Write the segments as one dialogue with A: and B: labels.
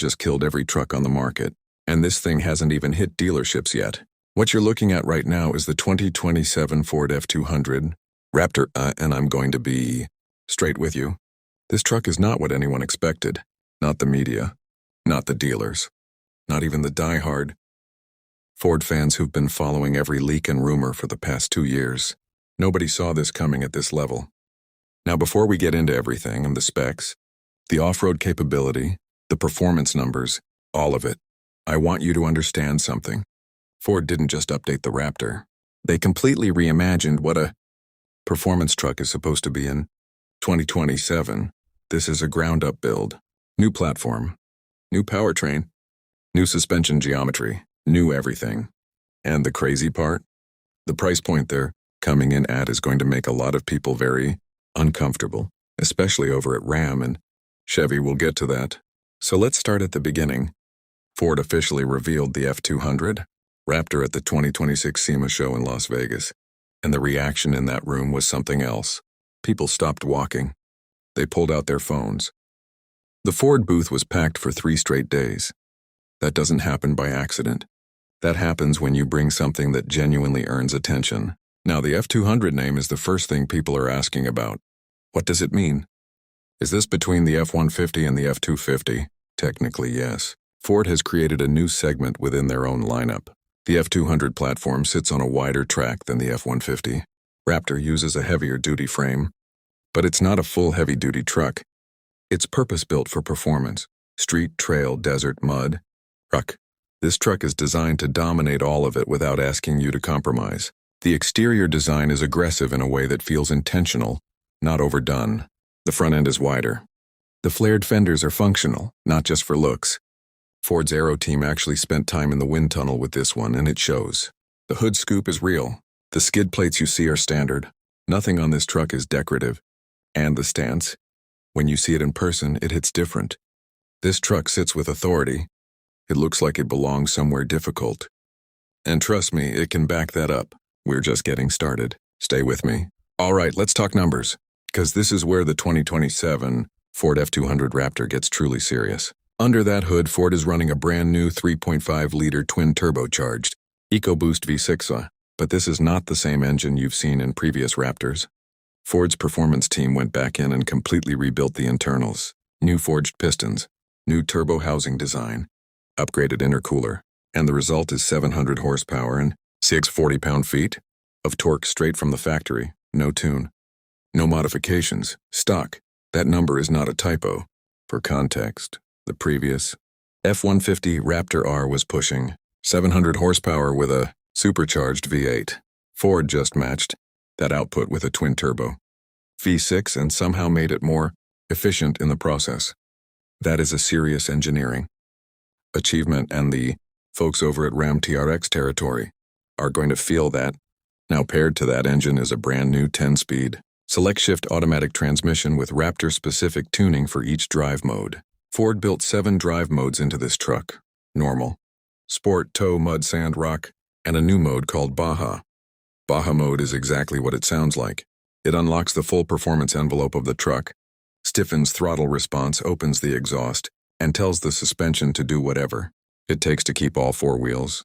A: just killed every truck on the market, and this thing hasn't even hit dealerships yet. What you're looking at right now is the 2027 Ford F-200 Raptor, and I'm going to be straight with you. This truck is not what anyone expected. Not the media, not the dealers, not even the die-hard Ford fans who've been following every leak and rumor for the past 2 years. Nobody saw this coming at this level. Now, before we get into everything and the specs, the off-road capability, the performance numbers, all of it, I want you to understand something. Ford didn't just update the Raptor. They completely reimagined what a performance truck is supposed to be in 2027. This is a ground-up build. New platform, new powertrain, new suspension geometry, new everything. And the crazy part? The price point they're coming in at is going to make a lot of people very uncomfortable, especially over at Ram and Chevy. We'll get to that. So let's start at the beginning. Ford officially revealed the F-200 Raptor at the 2026 SEMA show in Las Vegas, and the reaction in that room was something else. People stopped walking. They pulled out their phones. The Ford booth was packed for 3 straight days. That doesn't happen by accident. That happens when you bring something that genuinely earns attention. Now, the F-200 name is the first thing people are asking about. What does it mean? Is this between the F-150 and the F-250? Technically, yes. Ford has created a new segment within their own lineup. The F-200 platform sits on a wider track than the F-150. Raptor uses a heavier-duty frame, but it's not a full heavy-duty truck. It's purpose-built for performance. Street, trail, desert, mud, truck. This truck is designed to dominate all of it without asking you to compromise. The exterior design is aggressive in a way that feels intentional, not overdone. The front end is wider. The flared fenders are functional, not just for looks. Ford's aero team actually spent time in the wind tunnel with this one, and it shows. The hood scoop is real. The skid plates you see are standard. Nothing on this truck is decorative. And the stance? When you see it in person, it hits different. This truck sits with authority. It looks like it belongs somewhere difficult. And trust me, it can back that up. We're just getting started. Stay with me. All right, let's talk numbers, because this is where the 2027 Ford F-200 Raptor gets truly serious. Under that hood, Ford is running a brand new 3.5-liter twin-turbocharged EcoBoost V6, but this is not the same engine you've seen in previous Raptors. Ford's performance team went back in and completely rebuilt the internals. New forged pistons, new turbo housing design, upgraded intercooler, and the result is 700 horsepower and 640 pound-feet of torque straight from the factory. No tune, no modifications, stock. That number is not a typo. For context, the previous F-150 Raptor R was pushing 700 horsepower with a supercharged V8. Ford just matched that output with a twin-turbo V6 and somehow made it more efficient in the process. That is a serious engineering achievement, and the folks over at Ram TRX territory are going to feel that. Now paired to that engine is a brand new 10-speed select-shift automatic transmission with Raptor-specific tuning for each drive mode. Ford built 7 drive modes into this truck: normal, sport, tow, mud, sand, rock, and a new mode called Baja. Baja Mode is exactly what it sounds like. It unlocks the full performance envelope of the truck, stiffens throttle response, opens the exhaust, and tells the suspension to do whatever it takes to keep all 4 wheels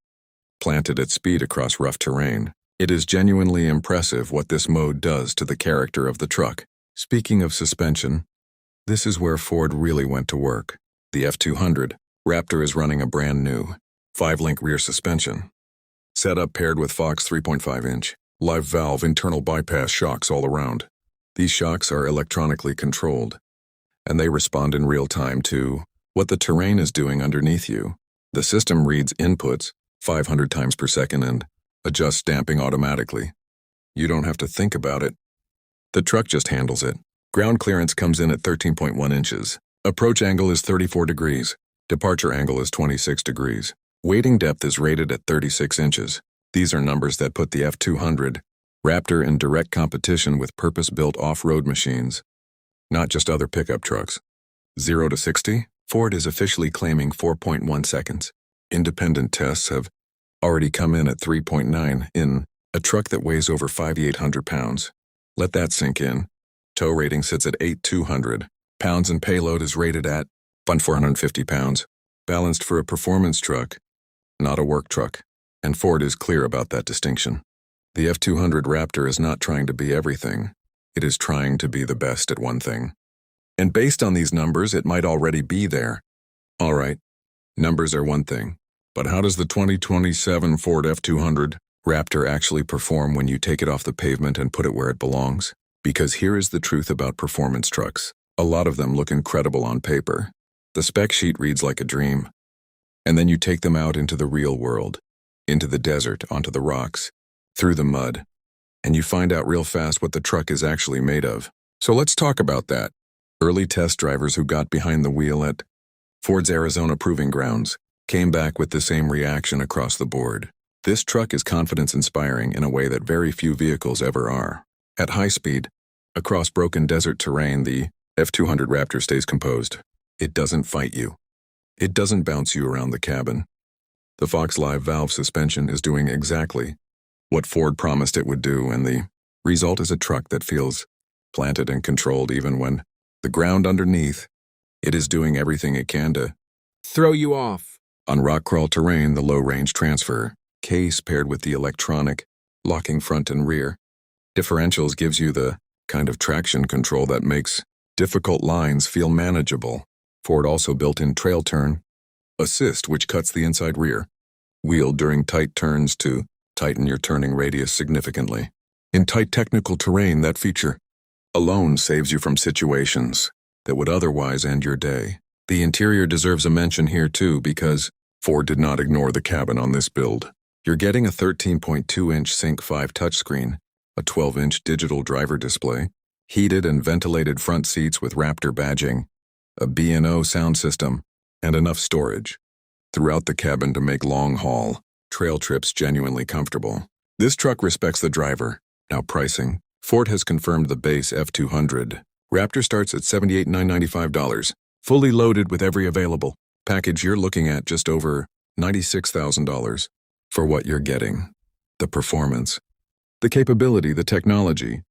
A: planted at speed across rough terrain. It is genuinely impressive what this mode does to the character of the truck. Speaking of suspension, this is where Ford really went to work. The F-200 Raptor is running a brand new 5-link rear suspension. Setup paired with Fox 3.5-inch live valve internal bypass shocks all around. These shocks are electronically controlled, and they respond in real time to what the terrain is doing underneath you. The system reads inputs 500 times per second and adjusts damping automatically. You don't have to think about it. The truck just handles it. Ground clearance comes in at 13.1 inches. Approach angle is 34 degrees. Departure angle is 26 degrees. Wading depth is rated at 36 inches. These are numbers that put the F-200 Raptor in direct competition with purpose-built off-road machines, not just other pickup trucks. 0 to 60, Ford is officially claiming 4.1 seconds. Independent tests have already come in at 3.9 in a truck that weighs over 5,800 pounds. Let that sink in. Tow rating sits at 8,200 pounds and payload is rated at 450 pounds. balanced for a performance truck, not a work truck. And Ford is clear about that distinction. The F-200 Raptor is not trying to be everything. It is trying to be the best at one thing. And based on these numbers, it might already be there. All right, numbers are one thing. But how does the 2027 Ford F-200 Raptor actually perform when you take it off the pavement and put it where it belongs? Because here is the truth about performance trucks. A lot of them look incredible on paper. The spec sheet reads like a dream. And then you take them out into the real world, into the desert, onto the rocks, through the mud, and you find out real fast what the truck is actually made of. So let's talk about that. Early test drivers who got behind the wheel at Ford's Arizona proving grounds came back with the same reaction across the board. This truck is confidence-inspiring in a way that very few vehicles ever are. At high speed, across broken desert terrain, the F-200 Raptor stays composed. It doesn't fight you. It doesn't bounce you around the cabin. The Fox Live valve suspension is doing exactly what Ford promised it would do, and the result is a truck that feels planted and controlled even when the ground underneath it is doing everything it can to throw you off. On rock crawl terrain, the low-range transfer case paired with the electronic locking front and rear differentials gives you the kind of traction control that makes difficult lines feel manageable. Ford also built in trail turn assist, which cuts the inside rear wheel during tight turns to tighten your turning radius significantly. In tight technical terrain, that feature alone saves you from situations that would otherwise end your day. The interior deserves a mention here too, because Ford did not ignore the cabin on this build. You're getting a 13.2-inch Sync 5 touchscreen, a 12-inch digital driver display, heated and ventilated front seats with Raptor badging, a B&O sound system, and enough storage throughout the cabin to make long-haul trail trips genuinely comfortable. This truck respects the driver. Now pricing. Ford has confirmed the base F-200 Raptor starts at $78,995, fully loaded with every available package. You're looking at just over $96,000 for what you're getting. The performance, the capability, the technology.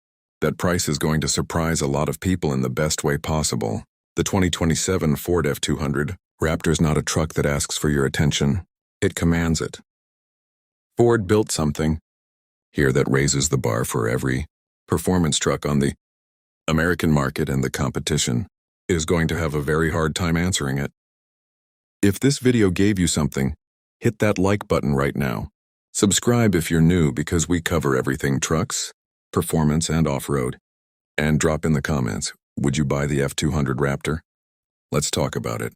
A: That price is going to surprise a lot of people in the best way possible. The 2027 Ford F-200 Raptor is not a truck that asks for your attention. It commands it. Ford built something here that raises the bar for every performance truck on the American market, and the competition is going to have a very hard time answering it. If this video gave you something, hit that like button right now. Subscribe if you're new, because we cover everything trucks, performance, and off-road. And drop in the comments, would you buy the F-200 Raptor? Let's talk about it.